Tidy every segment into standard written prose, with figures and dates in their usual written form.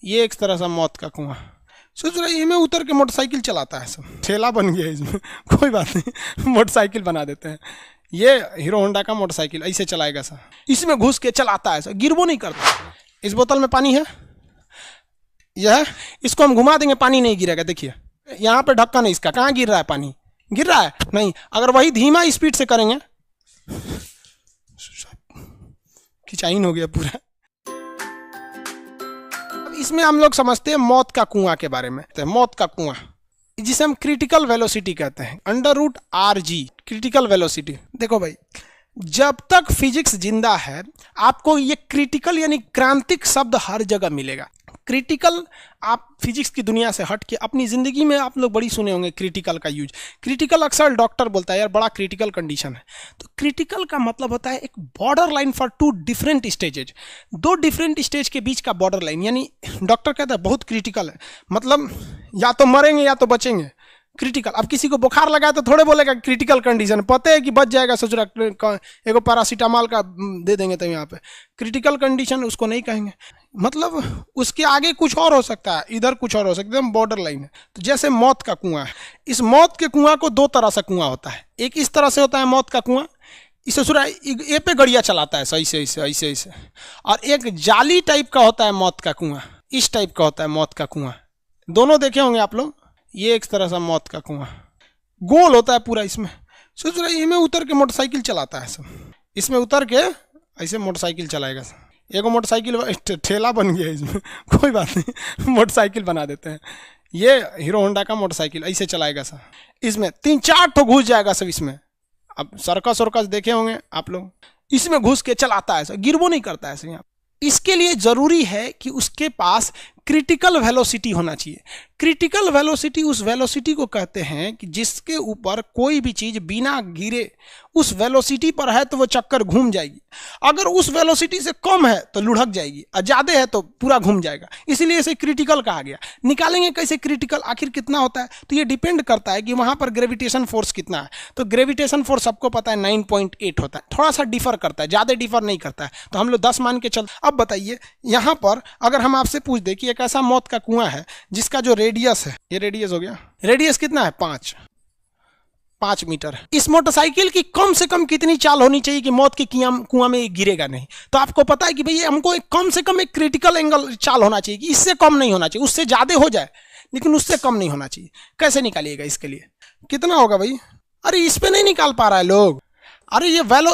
ये एक तरह सा मौत का कुआं। सोच रहा इसमें उतर के मोटरसाइकिल चलाता है, सब ठेला बन गया इसमें। कोई बात नहीं, मोटरसाइकिल बना देते हैं। ये हीरो होंडा का मोटरसाइकिल ऐसे चलाएगा सर, इसमें घुस के चलाता है सर, गिरबो नहीं करता। इस बोतल में पानी है, यह इसको हम घुमा देंगे, पानी नहीं गिरेगा। देखिए यहाँ पे ढक्कन है इसका, कहाँ गिर रहा है पानी? गिर रहा है नहीं। अगर वही धीमा स्पीड से करेंगे, खिंचाइन हो गया पूरा। अब इसमें हम लोग समझते हैं मौत का कुआं के बारे में। तो मौत का कुआं जिसे हम क्रिटिकल वेलोसिटी कहते हैं, √RG क्रिटिकल वेलोसिटी। देखो भाई, जब तक फिजिक्स जिंदा है आपको ये क्रिटिकल यानी क्रांतिक शब्द हर जगह मिलेगा। क्रिटिकल, आप फिजिक्स की दुनिया से हट के अपनी ज़िंदगी में आप लोग बड़ी सुने होंगे क्रिटिकल का यूज। क्रिटिकल अक्सर डॉक्टर बोलता है यार बड़ा क्रिटिकल कंडीशन है। तो क्रिटिकल का मतलब होता है एक border line for 2 different stages, 2 different stage के बीच का बॉर्डर लाइन। यानी डॉक्टर कहता है बहुत क्रिटिकल है, मतलब या तो मरेंगे या तो बचेंगे। क्रिटिकल, अब किसी को बुखार लगा तो थोड़े बोलेगा क्रिटिकल कंडीशन, पता है कि बच जाएगा, सोच रहा एगो पैरासीटामोल का दे देंगे तो यहाँ पे क्रिटिकल कंडीशन उसको नहीं कहेंगे। मतलब उसके आगे कुछ और हो सकता है, इधर कुछ और हो सकता है, बॉर्डर लाइन है। तो जैसे मौत का कुआं है, इस मौत के कुआं को 2 तरह से कुआं होता है। एक इस तरह से होता है मौत का कुआं, इसे सुरा ए पे गड़िया चलाता है सही से ऐसे ऐसे, और एक जाली टाइप का होता है मौत का कुआं, इस टाइप का होता है मौत का कुआं। दोनों देखे होंगे आप लोग। ये एक तरह सा मौत का कुआं गोल होता है पूरा। इसमें सोच रहा इसमें उतर के मोटरसाइकिल चलाता है सब, इसमें उतर के ऐसे मोटरसाइकिल चलाएगा सब। एगो मोटरसाइकिल ठेला बन गया इसमें। कोई बात नहीं, मोटरसाइकिल बना देते हैं। ये हीरो होंडा का मोटरसाइकिल ऐसे चलाएगा सब, इसमें 3-4 ठो घुस जाएगा सब इसमें। अब सर्कस वर्कस देखे होंगे आप लोग, इसमें घुस के चलाता है सब, गिरबो नहीं करता है यहाँ। इसके लिए जरूरी है कि उसके पास क्रिटिकल वेलोसिटी होना चाहिए। क्रिटिकल वेलोसिटी उस वेलोसिटी को कहते हैं कि जिसके ऊपर कोई भी चीज बिना गिरे उस वेलोसिटी पर है तो वो चक्कर घूम जाएगी। अगर उस वेलोसिटी से कम है तो लुढ़क जाएगी, और ज्यादा है तो पूरा घूम जाएगा। इसीलिए इसे क्रिटिकल कहा गया। निकालेंगे कैसे क्रिटिकल, आखिर कितना होता है? तो ये डिपेंड करता है कि वहां पर ग्रेविटेशन फोर्स कितना है। तो ग्रेविटेशन फोर्स सबको पता है 9.8 होता है, थोड़ा सा डिफर करता है, ज्यादा डिफर नहीं करता है, तो हम लोग 10 मान के चल। अब बताइए यहां पर अगर हम आपसे पूछ दे कि एक ऐसा मौत का कुआं है जिसका जो रेडियस है, ये रेडियस हो गया, रेडियस कितना है? 5 मीटर है। इस मोटरसाइकिल की कम से कम कितनी चाल होनी चाहिए कि मौत के कुआं में गिरेगा नहीं? तो आपको पता है कि भाई हमको कम से कम एक क्रिटिकल एंगल चाल होना चाहिए कि इससे कम नहीं होना चाहिए, उससे ज्यादा हो जाए लेकिन उससे कम नहीं होना चाहिए। कैसे निकालिएगा इसके लिए? कितना होगा भाई? अरे इस पे नहीं निकाल पा रहा है लोग। अरे ये वैल्यू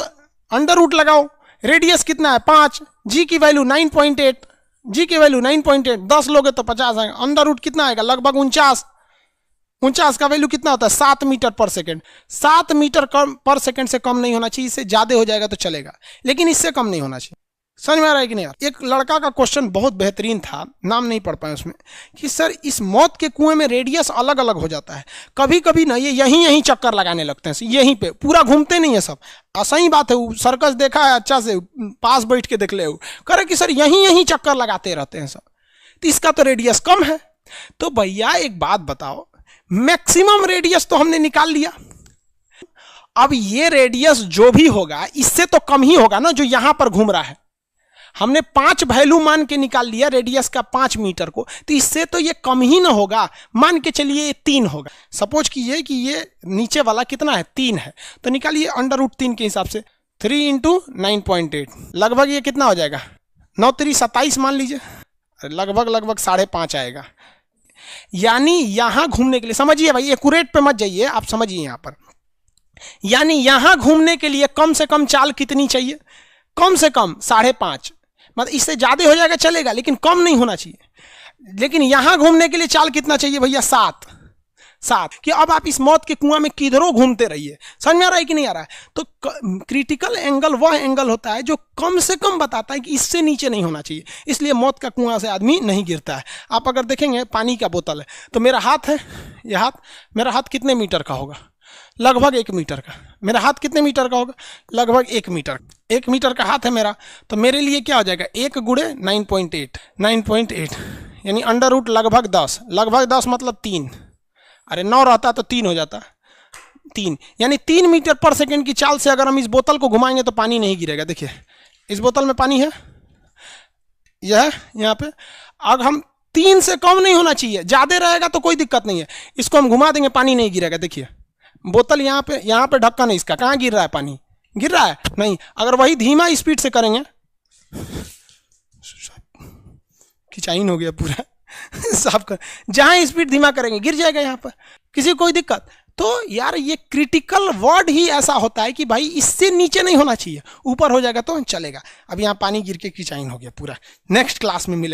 अंडर रूट लगाओ, रेडियस कितना है? 5, जी की वैल्यू 9.8, जी की वैल्यू 9.8, 10 लोगे तो 50 आएगा। अंडर रूट कितना आएगा? लगभग 49 का वैल्यू कितना होता है? 7 मीटर पर सेकेंड। 7 मीटर पर सेकेंड से कम नहीं होना चाहिए, इससे ज्यादा हो जाएगा तो चलेगा, लेकिन इससे कम नहीं होना चाहिए। समझ में आ रहा है कि नहीं यार? एक लड़का का क्वेश्चन बहुत बेहतरीन था, नाम नहीं पढ़ पाए उसमें, कि सर इस मौत के कुएं में रेडियस अलग अलग हो जाता है, कभी कभी ना ये यहीं चक्कर लगाने लगते हैं, यहीं पे पूरा घूमते नहीं है सब। सही बात है, सर्कस देखा है अच्छा से, पास बैठ के देख ले, करे कि सर यहीं चक्कर लगाते रहते हैं सब, तो इसका तो रेडियस कम है। तो भैया एक बात बताओ, मैक्सिमम रेडियस तो हमने निकाल लिया, अब ये रेडियस जो भी होगा इससे तो कम ही होगा ना जो यहां पर घूम रहा है। हमने 5 वैल्यू मान के निकाल लिया रेडियस का 5 मीटर को, तो इससे तो ये कम ही ना होगा। मान के चलिए ये 3 होगा, सपोज कीजिए कि ये नीचे वाला कितना है? 3 है, तो निकालिए अंडर रूट 3 के हिसाब से 3 × 9.8, लगभग ये कितना हो जाएगा? 9 3 27 मान लीजिए, लगभग 5.5 आएगा। यानी यहां घूमने के लिए, समझिए भाई एक्यूरेट पे मत जाइए, आप समझिए यहां पर, यानी यहां घूमने के लिए कम से कम चाल कितनी चाहिए? कम से कम 5.5, मतलब इससे ज्यादा हो जाएगा चलेगा लेकिन कम नहीं होना चाहिए। लेकिन यहां घूमने के लिए चाल कितना चाहिए भैया? 7 कि अब आप इस मौत के कुआं में किधरों घूमते रहिए। समझ में आ रहा है कि नहीं आ रहा है? तो क्रिटिकल एंगल वह एंगल होता है जो कम से कम बताता है कि इससे नीचे नहीं होना चाहिए, इसलिए मौत का कुआं से आदमी नहीं गिरता है। आप अगर देखेंगे पानी का बोतल है, तो मेरा हाथ है, यह हाथ, मेरा हाथ कितने मीटर का होगा? लगभग 1 मीटर का। मेरा हाथ कितने मीटर का होगा? लगभग 1 मीटर। 1 मीटर का हाथ है मेरा, तो मेरे लिए क्या हो जाएगा? 1 × 9.8 यानी अंडर रूट लगभग 10 मतलब 3, अरे 9 रहता तो 3 हो जाता, 3 यानी 3 मीटर पर सेकेंड की चाल से अगर हम इस बोतल को घुमाएंगे तो पानी नहीं गिरेगा। देखिए इस बोतल में पानी है, यह यहाँ पे, अगर हम 3 से कम नहीं होना चाहिए, ज्यादा रहेगा तो कोई दिक्कत नहीं है। इसको हम घुमा देंगे, पानी नहीं गिरेगा। देखिए बोतल यहाँ पे ढक्कन है इसका, कहाँ गिर रहा है पानी? गिर रहा है नहीं। अगर वही धीमा स्पीड से करेंगे, खिंचाइन हो गया पूरा साफ कर, जहां स्पीड धीमा करेंगे गिर जाएगा यहाँ पर, किसी को कोई दिक्कत? तो यार ये क्रिटिकल वर्ड ही ऐसा होता है कि भाई इससे नीचे नहीं होना चाहिए, ऊपर हो जाएगा तो चलेगा। अब यहाँ पानी गिर के खिंचाइन हो गया पूरा। नेक्स्ट क्लास में मिलेंगे।